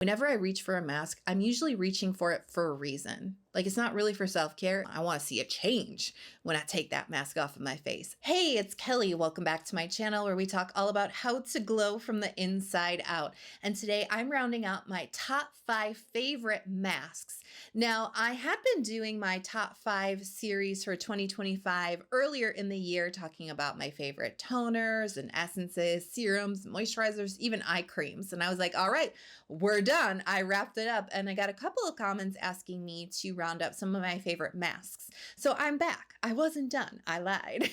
Whenever I reach for a mask, I'm usually reaching for it for a reason. Like, it's not really for self-care. I want to see a change when I take that mask off of my face. Hey, it's Kelly. Welcome back to my channel where we talk all about how to glow from the inside out. And today I'm rounding out my top 5 favorite masks. Now, I had been doing my top 5 series for 2025 earlier in the year, talking about my favorite toners and essences, serums, moisturizers, even eye creams. And I was like, all right, we're done. I wrapped it up, and I got a couple of comments asking me to round up some of my favorite masks. So I'm back. I wasn't done. I lied.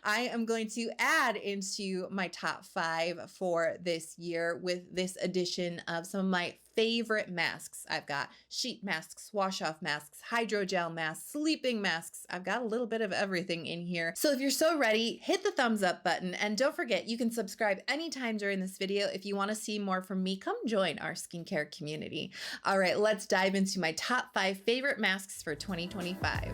I am going to add into my top 5 for this year with this addition of some of my favorite masks. I've got sheet masks, wash off masks, hydrogel masks, sleeping masks. I've got a little bit of everything in here. So if you're so ready, hit the thumbs up button, and don't forget, you can subscribe anytime during this video. If you want to see more from me, come join our skincare community. All right, let's dive into my top 5 favorite masks for 2025.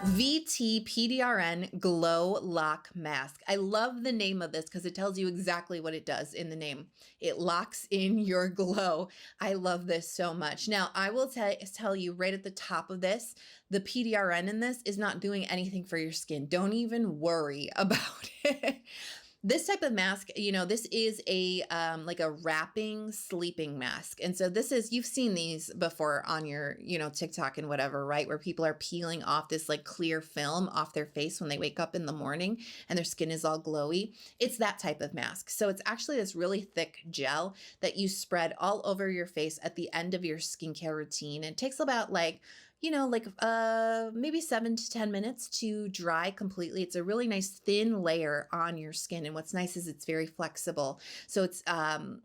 VT PDRN Glow Lock Mask. I love the name of this because it tells you exactly what it does in the name. It locks in your glow. I love this so much. Now, I will tell you right at the top of this, the PDRN in this is not doing anything for your skin. Don't even worry about it. This type of mask, you know, this is a like a wrapping sleeping mask. And so this is, you've seen these before on your, you know, TikTok and whatever, right? Where people are peeling off this like clear film off their face when they wake up in the morning and their skin is all glowy. It's that type of mask. So it's actually this really thick gel that you spread all over your face at the end of your skincare routine. It takes about like, you know, like maybe 7 to 10 minutes to dry completely. It's a really nice thin layer on your skin. And what's nice is it's very flexible. So it's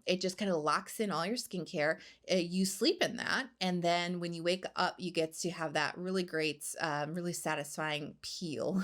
it just kind of locks in all your skincare. You sleep in that. And then when you wake up, you get to have that really great, really satisfying peel.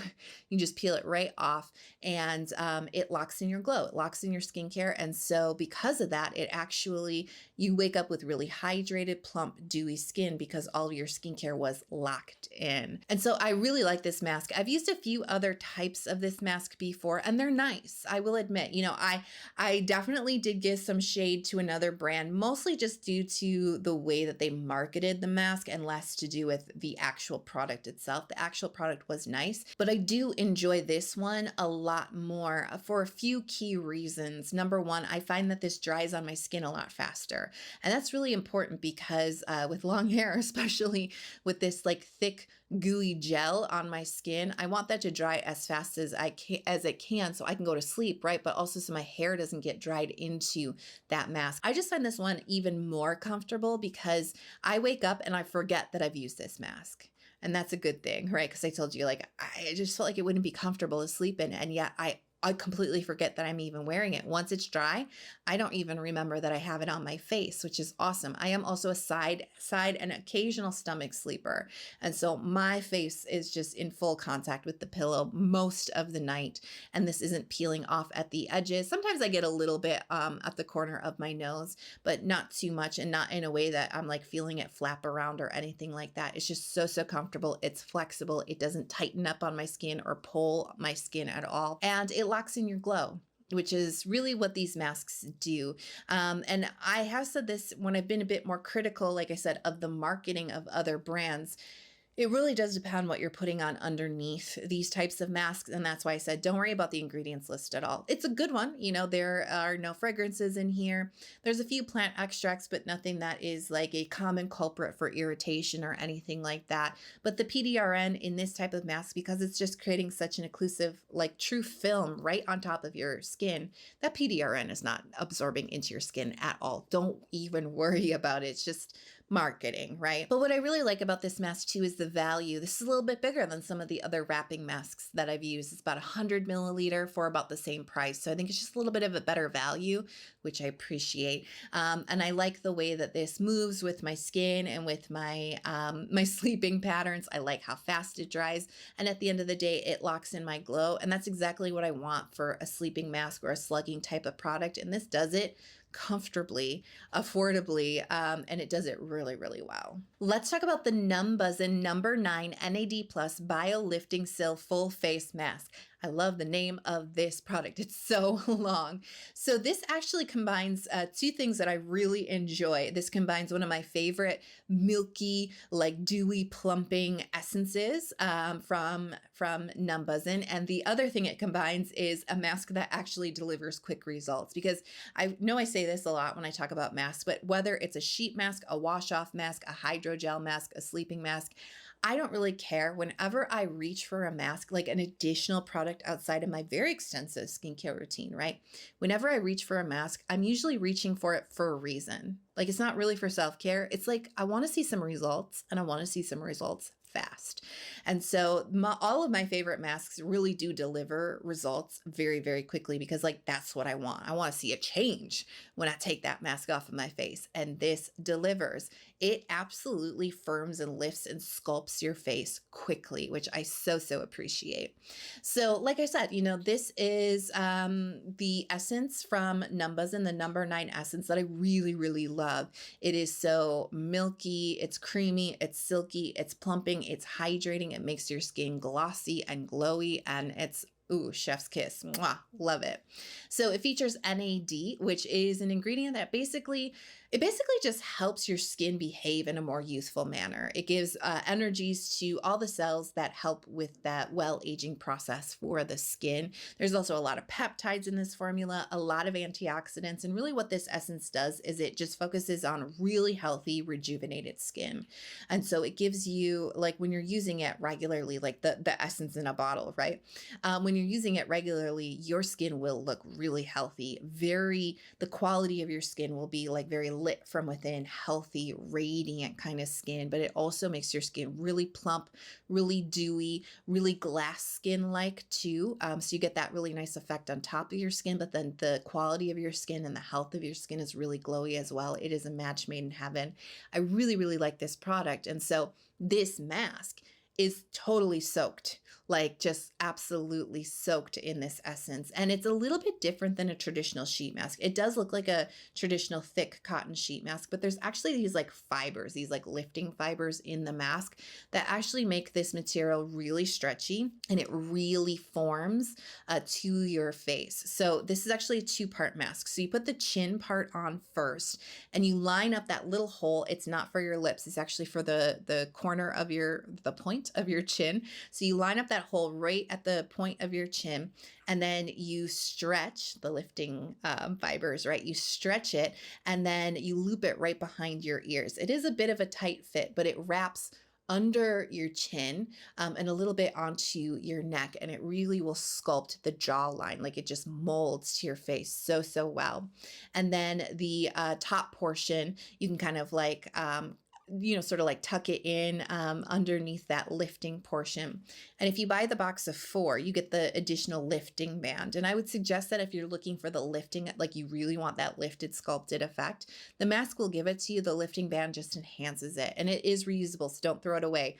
You just peel it right off, and it locks in your glow. It locks in your skincare. And so because of that, it actually, you wake up with really hydrated, plump, dewy skin because all of your skincare was locked in. And so I really like this mask. I've used a few other types of this mask before, and they're nice. I will admit, you know, I definitely did give some shade to another brand, mostly just due to the way that they marketed the mask and less to do with the actual product itself. The actual product was nice, but I do enjoy this one a lot more for a few key reasons. Number one, I find that this dries on my skin a lot faster. And that's really important because with long hair, especially with this like thick gooey gel on my skin, I want that to dry as fast as it can so I can go to sleep, right? But also so my hair doesn't get dried into that mask. I just find this one even more comfortable because I wake up and I forget that I've used this mask. And that's a good thing, right? Because I told you, like, I just felt like it wouldn't be comfortable to sleep in. And yet I completely forget that I'm even wearing it. Once it's dry, I don't even remember that I have it on my face, which is awesome. I am also a side and occasional stomach sleeper. And so my face is just in full contact with the pillow most of the night. And this isn't peeling off at the edges. Sometimes I get a little bit at the corner of my nose, but not too much, and not in a way that I'm like feeling it flap around or anything like that. It's just so comfortable. It's flexible. It doesn't tighten up on my skin or pull my skin at all. And it locks in your glow, which is really what these masks do. And I have said this when I've been a bit more critical, like I said, of the marketing of other brands. It really does depend on what you're putting on underneath these types of masks. And that's why I said, don't worry about the ingredients list at all. It's a good one. You know, there are no fragrances in here. There's a few plant extracts, but nothing that is like a common culprit for irritation or anything like that. But the PDRN in this type of mask, because it's just creating such an occlusive, like true film right on top of your skin, that PDRN is not absorbing into your skin at all. Don't even worry about it. It's just marketing, right? But what I really like about this mask too is the value. This is a little bit bigger than some of the other wrapping masks that I've used. It's about 100 milliliter for about the same price. So I think it's just a little bit of a better value, which I appreciate. And I like the way that this moves with my skin and with my my sleeping patterns. I like how fast it dries. And at the end of the day, it locks in my glow. And that's exactly what I want for a sleeping mask or a slugging type of product. And this does it comfortably, affordably, and it does it really, really well. Let's talk about the numbuzin number 9 NAD Plus Bio Lifting-sil Full Face Mask. I love the name of this product. It's so long. So this actually combines two things that I really enjoy. This combines one of my favorite milky, like dewy, plumping essences from numbuzin, and the other thing it combines is a mask that actually delivers quick results. Because I know I say this a lot when I talk about masks, but whether it's a sheet mask, a wash-off mask, a hydrogel mask, a sleeping mask, I don't really care. Whenever I reach for a mask, like an additional product outside of my very extensive skincare routine, right? Whenever I reach for a mask, I'm usually reaching for it for a reason. Like, it's not really for self-care. It's like, I want to see some results, and I want to see some results fast. And so all of my favorite masks really do deliver results very, very quickly, because like, that's what I want. I want to see a change when I take that mask off of my face, and this delivers. It absolutely firms and lifts and sculpts your face quickly, which I so appreciate. So like I said, this is the essence from numbuzin, the number 9 essence that I really love. It is so milky, it's creamy, it's silky, it's plumping, it's hydrating, it makes your skin glossy and glowy, and it's chef's kiss. Mwah, love it. So it features NAD, which is an ingredient that basically just helps your skin behave in a more youthful manner. It gives energies to all the cells that help with that well-aging process for the skin. There's also a lot of peptides in this formula, a lot of antioxidants, and really what this essence does is it just focuses on really healthy, rejuvenated skin. And so it gives you, like when you're using it regularly, like the essence in a bottle, right? When you're using it regularly, your skin will look really healthy. The quality of your skin will be like very lit from within, healthy, radiant kind of skin, but it also makes your skin really plump, really dewy, really glass skin-like too. So you get that really nice effect on top of your skin, but then the quality of your skin and the health of your skin is really glowy as well. It is a match made in heaven. I really like this product. And so this mask is totally soaked, like just absolutely soaked in this essence. And it's a little bit different than a traditional sheet mask. It does look like a traditional thick cotton sheet mask, but there's actually these like fibers, these like lifting fibers in the mask that actually make this material really stretchy, and it really forms to your face. So this is actually a 2-part mask. So you put the chin part on first, and you line up that little hole. It's not for your lips. It's actually for the corner of the point of your chin. So you line up that hole right at the point of your chin, and then you stretch the lifting fibers, right? You stretch it, and then you loop it right behind your ears. It is a bit of a tight fit, but it wraps under your chin and a little bit onto your neck, and it really will sculpt the jawline. Like, it just molds to your face so well. And then the top portion, you can kind of like sort of like tuck it in underneath that lifting portion. And if you buy the box of 4, you get the additional lifting band. And I would suggest that if you're looking for the lifting, like you really want that lifted, sculpted effect, the mask will give it to you. The lifting band just enhances it. And it is reusable, so don't throw it away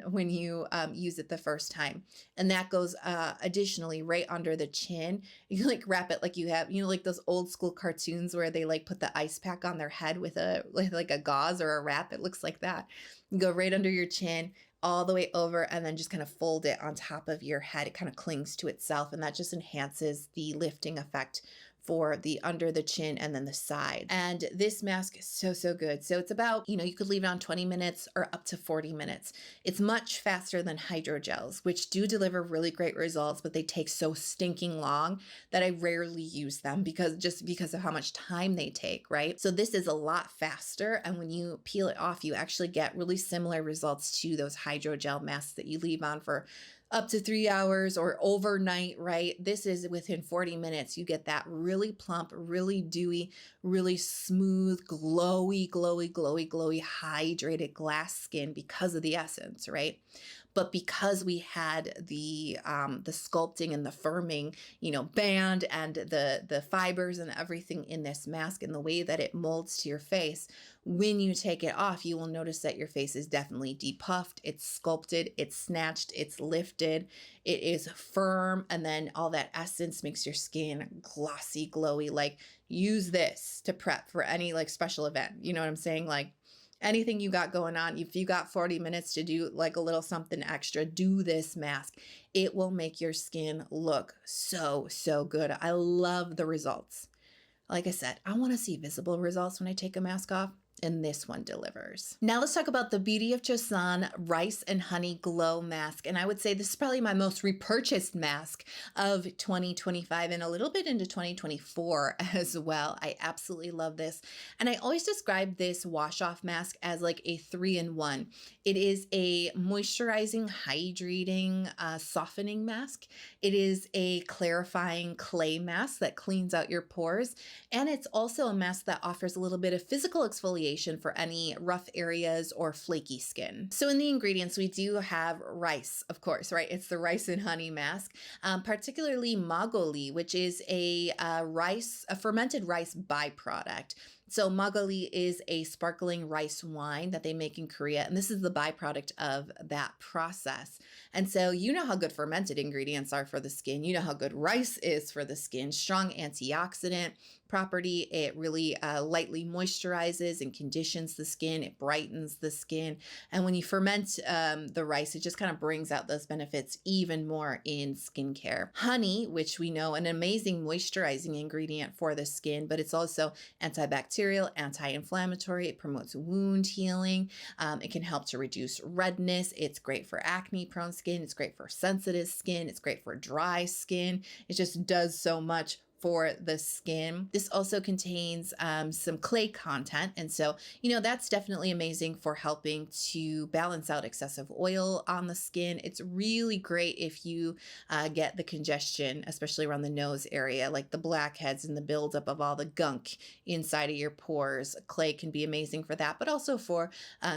when you use it the first time. And that goes additionally right under the chin. You can like wrap it like you have, like those old school cartoons where they like put the ice pack on their head with like a gauze or a wrap. It looks like that. You go right under your chin, all the way over, and then just kind of fold it on top of your head. It kind of clings to itself, and that just enhances the lifting effect for the under the chin and then the side. And this mask is so good. So it's about, you could leave it on 20 minutes or up to 40 minutes. It's much faster than hydrogels, which do deliver really great results, but they take so stinking long that I rarely use them because of how much time they take, right? So this is a lot faster. And when you peel it off, you actually get really similar results to those hydrogel masks that you leave on for up to 3 hours or overnight, right? This is within 40 minutes. You get that really plump, really dewy, really smooth, glowy, hydrated glass skin because of the essence, right? But because we had the sculpting and the firming, band and the fibers and everything in this mask and the way that it molds to your face, when you take it off, you will notice that your face is definitely depuffed, it's sculpted, it's snatched, it's lifted, it is firm, and then all that essence makes your skin glossy, glowy. Like, use this to prep for any like special event. You know what I'm saying? Like, anything you got going on, if you got 40 minutes to do like a little something extra, do this mask. It will make your skin look so, so good. I love the results. Like I said, I want to see visible results when I take a mask off, and this one delivers. Now let's talk about the Beauty of Joseon Rice and Honey Glow Mask. And I would say this is probably my most repurchased mask of 2025 and a little bit into 2024 as well. I absolutely love this. And I always describe this wash-off mask as like a 3-in-1. It is a moisturizing, hydrating, softening mask. It is a clarifying clay mask that cleans out your pores. And it's also a mask that offers a little bit of physical exfoliation for any rough areas or flaky skin. So in the ingredients, we do have rice, of course, right? It's the rice and honey mask, particularly magoli, which is a fermented rice byproduct. So magoli is a sparkling rice wine that they make in Korea, and this is the byproduct of that process. And so you know how good fermented ingredients are for the skin. You know how good rice is for the skin. Strong antioxidant property. It really lightly moisturizes and conditions the skin. It brightens the skin. And when you ferment the rice, it just kind of brings out those benefits even more in skincare. Honey, which we know an amazing moisturizing ingredient for the skin, but it's also antibacterial, anti-inflammatory. It promotes wound healing. It can help to reduce redness. It's great for acne-prone skin. It's great for sensitive skin. It's great for dry skin. It just does so much for the skin. This also contains some clay content. And so, you know, that's definitely amazing for helping to balance out excessive oil on the skin. It's really great if you get the congestion, especially around the nose area, like the blackheads and the buildup of all the gunk inside of your pores. Clay can be amazing for that, but also for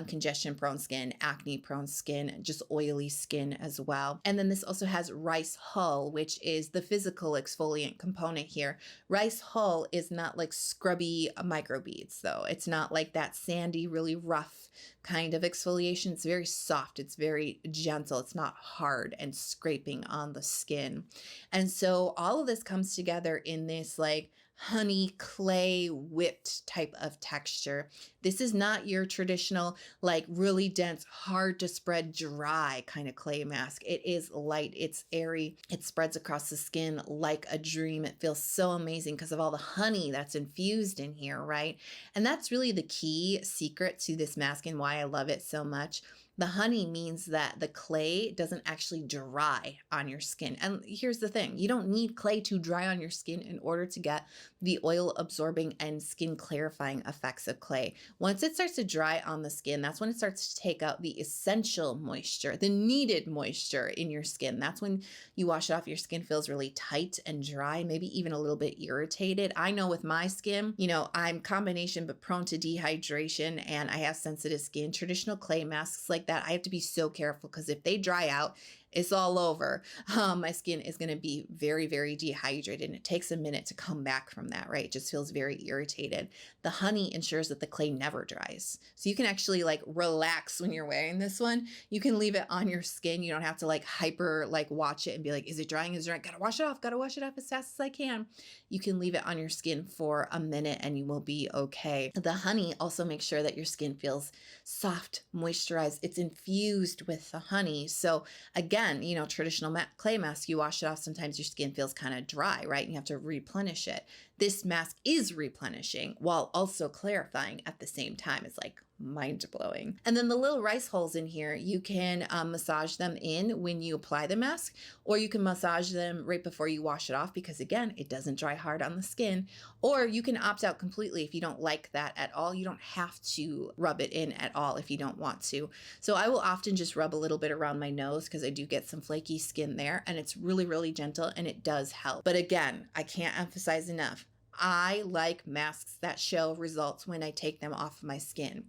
congestion prone skin, acne prone skin, just oily skin as well. And then this also has rice hull, which is the physical exfoliant component here. Rice hull is not like scrubby microbeads though. It's not like that sandy, really rough kind of exfoliation. It's very soft. It's very gentle. It's not hard and scraping on the skin. And so all of this comes together in this like honey clay whipped type of texture. This is not your traditional like really dense, hard to spread, dry kind of clay mask. It is light, it's airy, it spreads across the skin like a dream. It feels so amazing because of all the honey that's infused in here, right? And that's really the key secret to this mask and why I love it so much. The honey means that the clay doesn't actually dry on your skin. And here's the thing, you don't need clay to dry on your skin in order to get the oil absorbing and skin clarifying effects of clay. Once it starts to dry on the skin, that's when it starts to take out the essential moisture, the needed moisture in your skin. That's when you wash it off, your skin feels really tight and dry, maybe even a little bit irritated. I know with my skin, you know, I'm combination but prone to dehydration and I have sensitive skin. Traditional clay masks like that, I have to be so careful because if they dry out, it's all over. My skin is going to be very, very dehydrated and it takes a minute to come back from that, right? It just feels very irritated. The honey ensures that the clay never dries. So you can actually like relax when you're wearing this one. You can leave it on your skin. You don't have to like hyper like watch it and be like, is it drying? Is it drying? Gotta wash it off. Gotta wash it off as fast as I can. You can leave it on your skin for a minute and you will be okay. The honey also makes sure that your skin feels soft, moisturized. It's infused with the honey. So again, you know, traditional clay mask, you wash it off, sometimes your skin feels kind of dry, right? And you have to replenish it. This mask is replenishing while also clarifying at the same time. It's like mind-blowing. And then the little rice holes in here, you can massage them in when you apply the mask, or you can massage them right before you wash it off because again, it doesn't dry hard on the skin. Or you can opt out completely if you don't like that at all. You don't have to rub it in at all if you don't want to. So I will often just rub a little bit around my nose because I do get some flaky skin there and it's really, really gentle and it does help. But again, I can't emphasize enough, I like masks that show results when I take them off of my skin.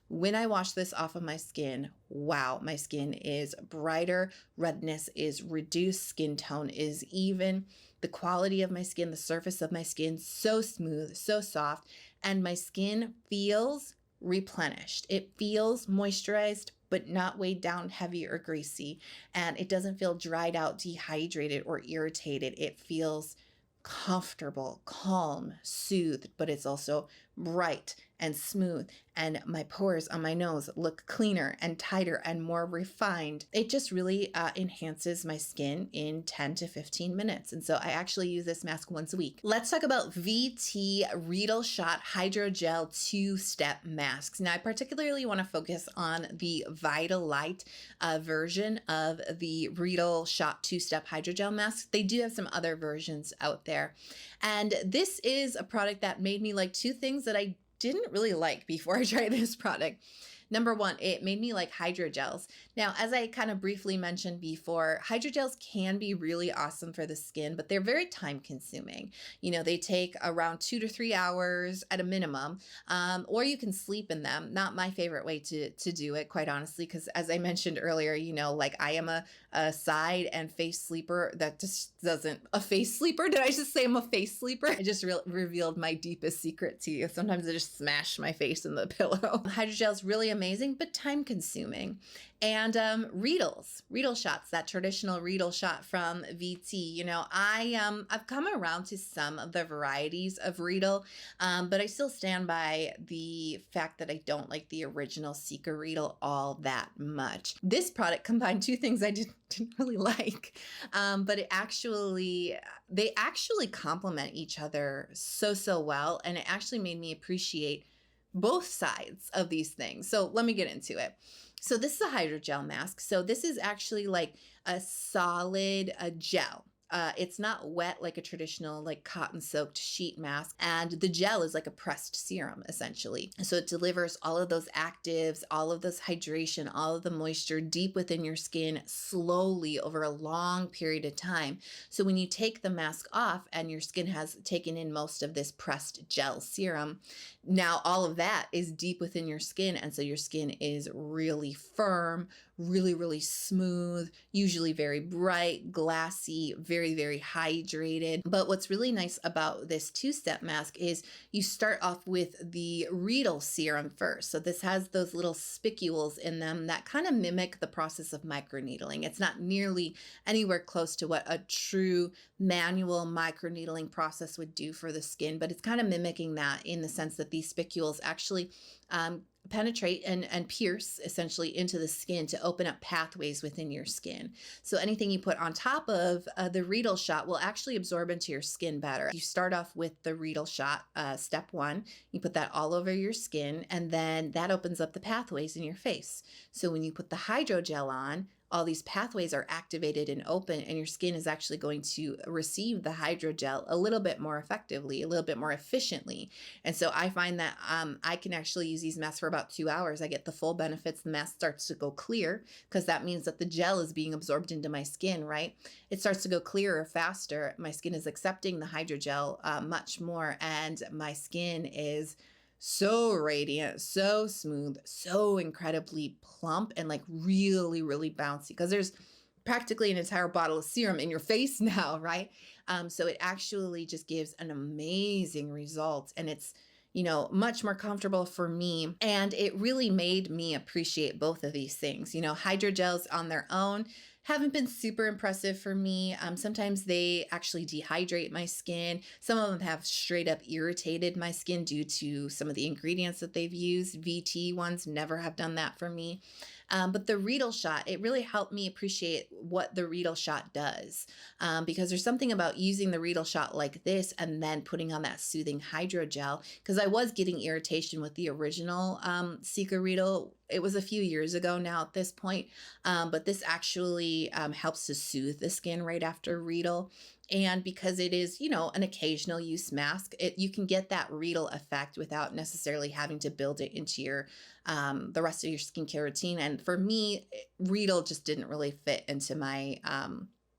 When I wash this off of my skin, wow, my skin is brighter, redness is reduced, skin tone is even, the quality of my skin, the surface of my skin, so smooth, so soft, and my skin feels replenished. It feels moisturized, but not weighed down heavy or greasy, and it doesn't feel dried out, dehydrated, or irritated. It feels comfortable, calm, soothed, but it's also bright and smooth, and my pores on my nose look cleaner and tighter and more refined. It just really enhances my skin in 10 to 15 minutes. And so I actually use this mask once a week. Let's talk about VT Reedle Shot Hydrogel 2-Step Masks. Now, I particularly want to focus on the Vita-Light version of the Reedle Shot 2-Step Hydrogel Mask. They do have some other versions out there. And this is a product that made me like two things that I didn't really like before I tried this product. Number one, it made me like hydrogels. Now, as I kind of briefly mentioned before, hydrogels can be really awesome for the skin, but they're very time consuming. You know, they take around 2 to 3 hours at a minimum, or you can sleep in them. Not my favorite way to do it, quite honestly, because as I mentioned earlier, you know, like I am a side and face sleeper that just doesn't, a face sleeper? Did I just say I'm a face sleeper? I just revealed my deepest secret to you. Sometimes I just smash my face in the pillow. Hydrogel's really amazing, but time consuming. And Reedle shots, that traditional Reedle shot from VT. You know, I've come around to some of the varieties of Reedle, but I still stand by the fact that I don't like the original Sika Reedle all that much. This product combined two things I didn't really like, but they actually complement each other so well, and it actually made me appreciate both sides of these things. So let me get into it. So this is a hydrogel mask. So this is actually like a solid gel. It's not wet like a traditional like cotton soaked sheet mask, and the gel is like a pressed serum essentially. So it delivers all of those actives, all of this hydration, all of the moisture deep within your skin slowly over a long period of time. So when you take the mask off and your skin has taken in most of this pressed gel serum, now all of that is deep within your skin, and so your skin is really firm, really smooth, usually very bright, glassy, very hydrated. But what's really nice about this two-step mask is you start off with the Reedle serum first. So this has those little spicules in them that kind of mimic the process of microneedling. It's not nearly anywhere close to what a true manual microneedling process would do for the skin, but it's kind of mimicking that in the sense that these spicules actually penetrate and pierce essentially into the skin to open up pathways within your skin. So anything you put on top of the Reedle shot will actually absorb into your skin better. You start off with the Reedle shot, step one, you put that all over your skin, and then that opens up the pathways in your face. So when you put the hydrogel on, all these pathways are activated and open, and your skin is actually going to receive the hydrogel a little bit more effectively, a little bit more efficiently. And so I find that I can actually use these masks for about 2 hours. I get the full benefits. The mask starts to go clear because that means that the gel is being absorbed into my skin, right? It starts to go clearer faster. My skin is accepting the hydrogel much more, and my skin is so radiant, so smooth, so incredibly plump, and like really bouncy because there's practically an entire bottle of serum in your face now, right? So it actually just gives an amazing result, and it's, you know, much more comfortable for me. And it really made me appreciate both of these things. You know, hydrogels on their own haven't been super impressive for me. Sometimes they actually dehydrate my skin. Some of them have straight up irritated my skin due to some of the ingredients that they've used. VT ones never have done that for me. But the Reedle shot, it really helped me appreciate what the Reedle shot does, because there's something about using the Reedle shot like this and then putting on that soothing hydrogel, because I was getting irritation with the original Sika Reedle. It was a few years ago now at this point, but this actually helps to soothe the skin right after Reedle. And because it is, you know, an occasional use mask, you can get that Reedle effect without necessarily having to build it into your the rest of your skincare routine. And for me, Reedle just didn't really fit into my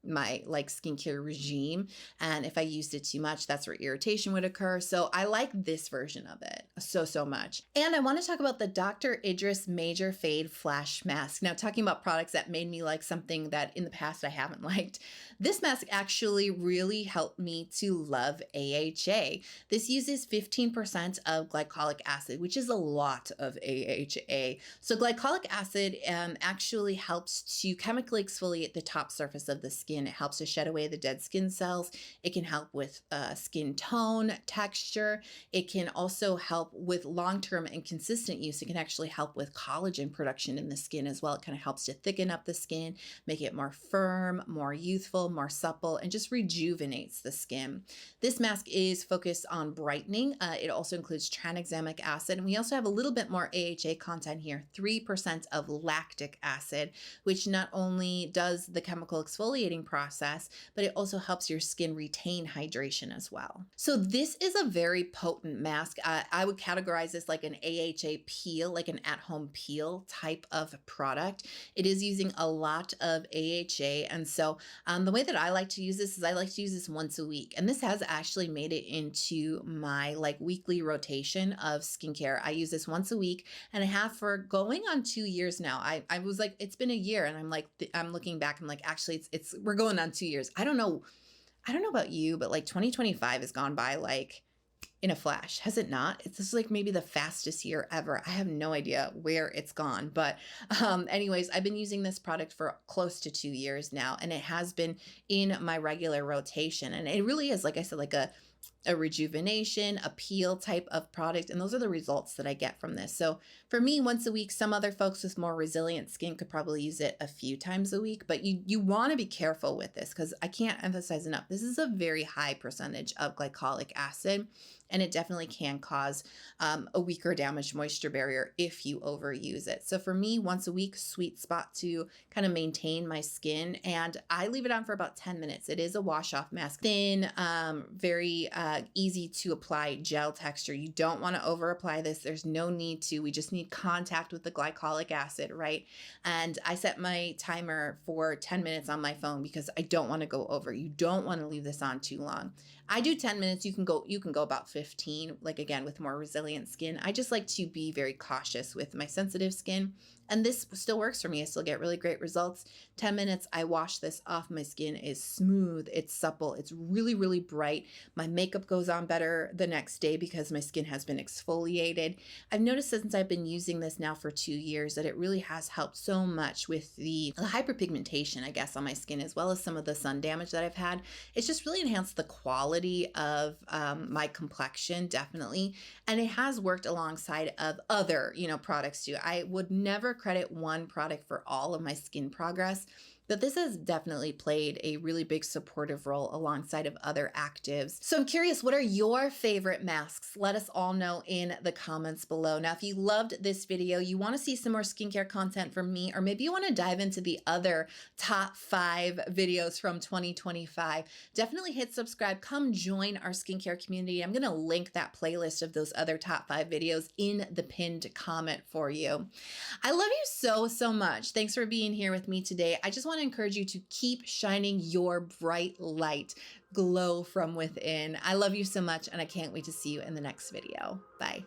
my like skincare regime, and if I used it too much, that's where irritation would occur. So I like this version of it so much. And I want to talk about the Dr. Idriss Major Fade Flash Mask. Now, talking about products that made me like something that in the past I haven't liked, This mask actually really helped me to love AHA. This uses 15% of glycolic acid, which is a lot of AHA. So glycolic acid actually helps to chemically exfoliate the top surface of the skin. It helps to shed away the dead skin cells. It can help with skin tone, texture. It can also help with long-term and consistent use. It can actually help with collagen production in the skin as well. It kind of helps to thicken up the skin, make it more firm, more youthful, more supple, and just rejuvenates the skin. This mask is focused on brightening. It also includes tranexamic acid, and we also have a little bit more AHA content here, 3% of lactic acid, which not only does the chemical exfoliating process, but it also helps your skin retain hydration as well. So this is a very potent mask. I would categorize this like an AHA peel, like an at-home peel type of product. It is using a lot of AHA, and so the way that I like to use this is I like to use this once a week, and this has actually made it into my like weekly rotation of skincare. I use this once a week, and I have for going on 2 years now. I was like, it's been a year, and I'm like, I'm looking back, I'm like, actually, we're going on 2 years. I don't know about you, but like 2025 has gone by like in a flash, has it not? This is like maybe the fastest year ever. I have no idea where it's gone, but anyways, I've been using this product for close to 2 years now, and it has been in my regular rotation, and it really is, like I said, like a rejuvenation, a peel type of product. And those are the results that I get from this. So for me, once a week. Some other folks with more resilient skin could probably use it a few times a week, but you want to be careful with this because I can't emphasize enough. This is a very high percentage of glycolic acid, and it definitely can cause a weaker damaged moisture barrier if you overuse it. So for me, once a week, sweet spot to kind of maintain my skin, and I leave it on for about 10 minutes. It is a wash off mask, thin, very easy to apply gel texture. You don't want to over apply this. There's no need to. We just need contact with the glycolic acid, right? And I set my timer for 10 minutes on my phone because I don't want to go over. You don't want to leave this on too long. I do 10 minutes. You can go about 15, like again, with more resilient skin. I just like to be very cautious with my sensitive skin. And this still works for me. I still get really great results. 10 minutes, I wash this off. My skin is smooth, it's supple, it's really, really bright. My makeup goes on better the next day because my skin has been exfoliated. I've noticed since I've been using this now for 2 years that it really has helped so much with the hyperpigmentation, I guess, on my skin, as well as some of the sun damage that I've had. It's just really enhanced the quality of my complexion, definitely. And it has worked alongside of other, products too. I would never credit one product for all of my skin progress, but this has definitely played a really big supportive role alongside of other actives. So I'm curious, what are your favorite masks? Let us all know in the comments below. Now, if you loved this video, you want to see some more skincare content from me, or maybe you want to dive into the other top 5 videos from 2025, definitely hit subscribe. Come join our skincare community. I'm going to link that playlist of those other top 5 videos in the pinned comment for you. I love you so, so much. Thanks for being here with me today. I just want to encourage you to keep shining your bright light, glow from within. I love you so much, and I can't wait to see you in the next video. Bye.